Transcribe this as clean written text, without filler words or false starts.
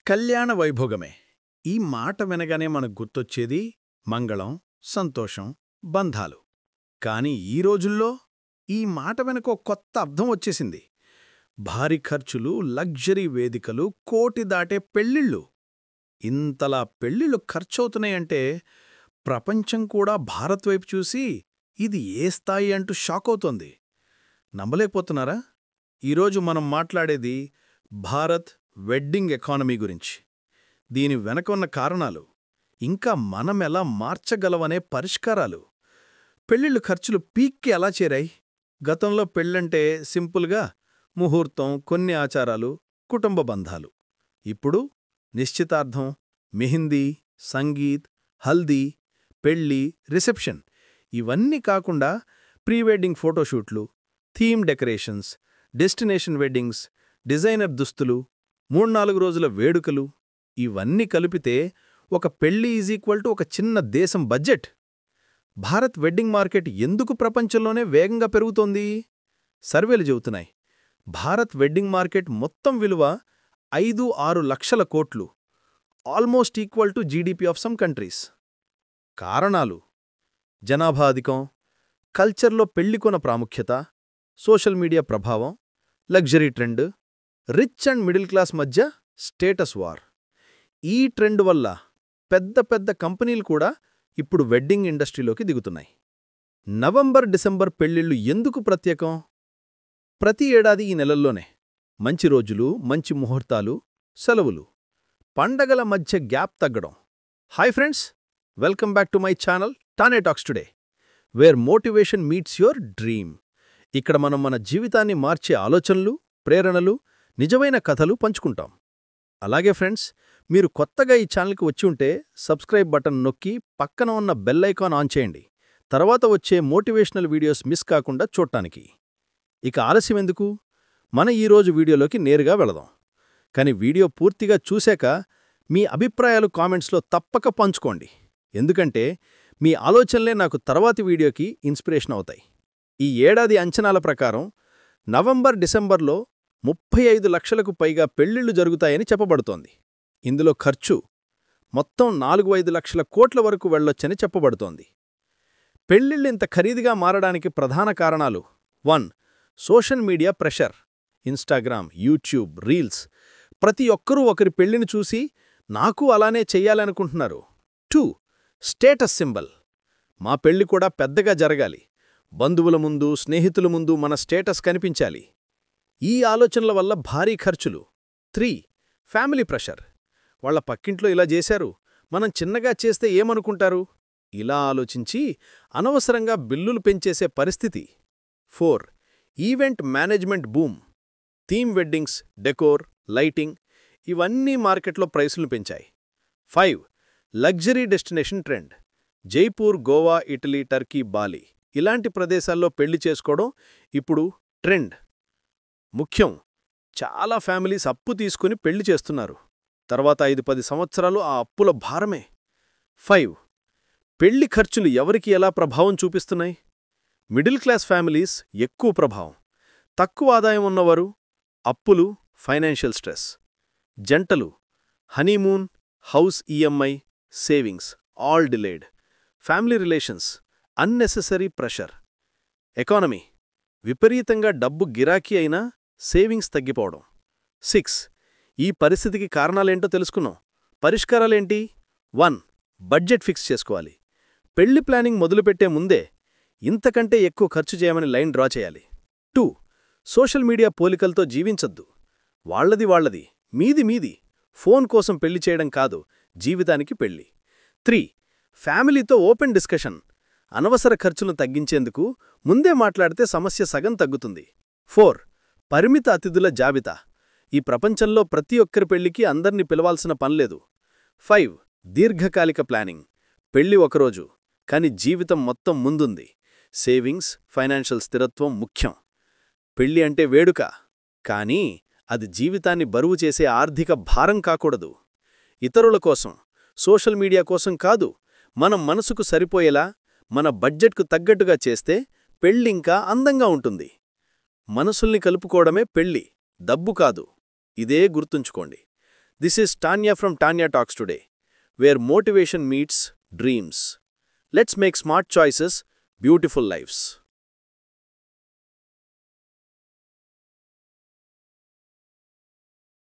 కళ్యాణ వైభోగమే. ఈ మాట వినగానే మనకు గుర్తొచ్చేది మంగళం, సంతోషం, బంధాలు. కాని ఈ రోజుల్లో ఈ మాట వెనక ఓ కొత్త అర్థం వచ్చేసింది. భారీ ఖర్చులు, లగ్జరీ వేదికలు, కోటి దాటే పెళ్ళిళ్ళు. ఇంతలా పెళ్ళిళ్ళు ఖర్చవుతున్నాయంటే ప్రపంచం కూడా భారత్ వైపు చూసి ఇది ఏ స్థాయి అంటూ షాకవుతోంది. నమ్మలేకపోతున్నారా? ఈరోజు మనం మాట్లాడేది భారత్ వెడ్డింగ్ ఎకానమీ గురించి. దీని వెనక ఉన్న కారణాలు, ఇంకా మనమెలా మార్చగలవనే పరిష్కారాలు. పెళ్ళిళ్ళు ఖర్చులు పీక్కి ఎలా చేరాయి? గతంలో పెళ్ళంటే సింపుల్గా ముహూర్తం, కొన్ని ఆచారాలు, కుటుంబ బంధాలు. ఇప్పుడు నిశ్చితార్థం, మెహిందీ, సంగీత్, హల్దీ, పెళ్ళి, రిసెప్షన్ ఇవన్నీ కాకుండా ప్రీ వెడ్డింగ్ ఫోటోషూట్లు, theme decorations, destination weddings, designer దుస్తులు, 3-4 రోజుల వేడుకలు ఇవన్నీ కలిపితే ఒక పెళ్లి ఈజీక్వల్ టు ఒక చిన్న దేశం బడ్జెట్. భారత్ వెడ్డింగ్ మార్కెట్ ఎందుకు ప్రపంచంలోనే వేగంగా పెరుగుతోంది? సర్వేలు చెబుతున్నాయి. భారత్ వెడ్డింగ్ మార్కెట్ మొత్తం విలువ 5-6 లక్షల కోట్లు, almost equal to GDP of some countries. కారణాలు: జనాభా అధికం, కల్చర్లో పెళ్లికొన ప్రాముఖ్యత, సోషల్ మీడియా ప్రభావం, luxury trend, rich and middle class మధ్య స్టేటస్ వార్. ఈ ట్రెండ్ వల్ల పెద్ద పెద్ద కంపెనీలు కూడా ఇప్పుడు వెడ్డింగ్ ఇండస్ట్రీలోకి దిగుతున్నాయి. నవంబర్-డిసెంబర్ పెళ్లిళ్లు ఎందుకు ప్రత్యేకం? ప్రతి ఏడాది ఈ నెలల్లోనే మంచి రోజులు, మంచి ముహూర్తాలు, సెలవులు, పండగల మధ్య గ్యాప్ తగ్గడం. Hi friends, welcome back to my channel టానే talks today, where motivation meets your dream. ఇక్కడ మనం మన జీవితాన్ని మార్చే ఆలోచనలు, ప్రేరణలు, నిజమైన కథలు పంచుకుంటాం. అలాగే ఫ్రెండ్స్, మీరు కొత్తగా ఈ ఛానల్కి వచ్చి ఉంటే సబ్స్క్రైబ్ బటన్ నొక్కి పక్కన ఉన్న బెల్ ఐకాన్ ఆన్ చేయండి, తర్వాత వచ్చే మోటివేషనల్ వీడియోస్ మిస్ కాకుండా చూడటానికి. ఇక ఆలస్యం ఎందుకు, మన ఈరోజు వీడియోలోకి నేరుగా వెళదాం. కానీ వీడియో పూర్తిగా చూశాక మీ అభిప్రాయాలు కామెంట్స్లో తప్పక పంచుకోండి, ఎందుకంటే మీ ఆలోచనలే నాకు తర్వాతి వీడియోకి ఇన్స్పిరేషన్ అవుతాయి. ఈ ఏడాది అంచనాల ప్రకారం నవంబర్-డిసెంబర్లో 35 లక్షలకు పైగా పెళ్లిళ్లు జరుగుతాయని చెప్పబడుతోంది. ఇందులో ఖర్చు మొత్తం 4-5 లక్షల కోట్ల వరకు వెళ్లొచ్చని చెప్పబడుతోంది. పెళ్లిళ్ళు ఇంత ఖరీదుగా మారడానికి ప్రధాన కారణాలు: 1. Social media pressure. Instagram, YouTube, reels. ప్రతి ఒక్కరూ ఒకరి పెళ్లిని చూసి నాకు అలానే చెయ్యాలనుకుంటున్నారు. 2. Status symbol. మా పెళ్లి కూడా పెద్దగా జరగాలి, బంధువుల ముందు, స్నేహితుల ముందు మన స్టేటస్ కనిపించాలి. ఈ ఆలోచనల వల్ల భారీ ఖర్చులు. 3. Family pressure. వాళ్ల పక్కింట్లో ఇలా చేశారు, మనం చిన్నగా చేస్తే ఏమనుకుంటారు? ఇలా ఆలోచించి అనవసరంగా బిల్లులు పెంచేసే పరిస్థితి. 4. Event management boom. Theme weddings, decor, lighting ఇవన్నీ మార్కెట్లో ప్రైసులు పెంచాయి. 5. Luxury destination trend. Jaipur, Goa, Italy, Turkey, Bali ఇలాంటి ప్రదేశాల్లో పెళ్లి చేసుకోవడం ఇప్పుడు ట్రెండ్. ముఖ్యం, చాలా ఫ్యామిలీస్ అప్పు తీసుకుని పెళ్లి చేస్తున్నారు. తర్వాత 5-10 సంవత్సరాలు ఆ అప్పుల భారమే. 5. పెళ్లి ఖర్చులు ఎవరికి ఎలా ప్రభావం చూపిస్తున్నాయి? మిడిల్ క్లాస్ ఫ్యామిలీస్ ఎక్కువ ప్రభావం. తక్కువ ఆదాయం ఉన్నవారు అప్పులు, ఫైనాన్షియల్ స్ట్రెస్. జంటలు honeymoon, house EMI, savings all delayed. Family relations unnecessary pressure. Economy విపరీతంగా డబ్బు గిరాకీ అయినా సేవింగ్స్ తగ్గిపోవడం. 6. ఈ పరిస్థితికి కారణాలేంటో తెలుసుకున్నాం. పరిష్కారాలేంటి? 1. బడ్జెట్ ఫిక్స్ చేసుకోవాలి. పెళ్లి ప్లానింగ్ మొదలుపెట్టే ముందే ఇంతకంటే ఎక్కువ ఖర్చు చేయమని లైన్ డ్రా చేయాలి. 2. సోషల్ మీడియా పోలికలతో జీవించొద్దు. వాళ్లది మీది. ఫోన్ కోసం పెళ్లి చేయడం కాదు, జీవితానికి పెళ్లి. 3. ఫ్యామిలీతో ఓపెన్ డిస్కషన్. అనవసర ఖర్చులను తగ్గించేందుకు ముందే మాట్లాడితే సమస్య సగం తగ్గుతుంది. 4. పరిమిత అతిథుల జాబితా. ఈ ప్రపంచంలో ప్రతి ఒక్కరి పెళ్లికి అందర్నీ పిలవాల్సిన పనిలేదు. 5. దీర్ఘకాలిక ప్లానింగ్. పెళ్లి ఒకరోజు, కాని జీవితం మొత్తం ముందుంది. సేవింగ్స్, ఫైనాన్షియల్ స్థిరత్వం ముఖ్యం. పెళ్లి అంటే వేడుక, కానీ అది జీవితాన్ని బరువు చేసే ఆర్థిక భారం కాకూడదు. ఇతరుల కోసం, సోషల్ మీడియా కోసం కాదు, మన మనసుకు సరిపోయేలా, మన బడ్జెట్కు తగ్గట్టుగా చేస్తే పెళ్లింకా అందంగా ఉంటుంది. మనసుల్ని కలుపుకోవడమే పెళ్లి, డబ్బు కాదు. ఇదే గుర్తుంచుకోండి. This is Tanya from Tanya Talks Today, where motivation meets dreams. Let's make smart choices, beautiful lives.